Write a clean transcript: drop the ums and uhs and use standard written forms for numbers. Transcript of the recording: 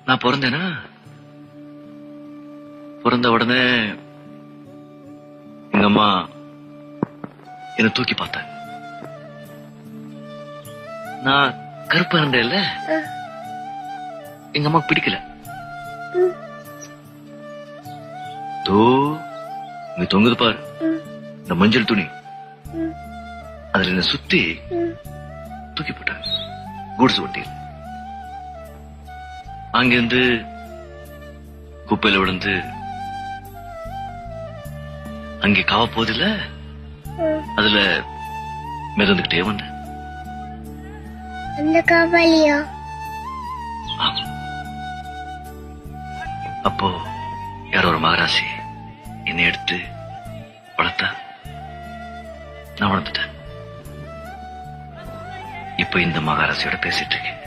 நான் பிறந்தேனா, பிறந்த உடனே எங்க அம்மா என்ன தூக்கி பார்த்தாங்க. நான் கருப்பா இருந்தேன்ல, எங்க அம்மாக்கு பிடிக்கல. தோ இங்க தொங்குது பாரு இந்த மஞ்சள் துணி, அதுல என்ன சுத்தி தூக்கி போட்டாங்க கூட்ஸ் வண்டியில். அங்கிருந்து குப்பையில விழுந்து அங்கே காவ போதில்ல, அதுல மிதந்துகிட்டே வந்தேன். அந்த காவாலியா? அப்போ யாரோ ஒரு மகராசி என்னை எடுத்து வளர்த்தா. நான் வளர்ந்துட்டேன். இப்ப இந்த மகாராசியோட பேசிட்டு இருக்கேன்.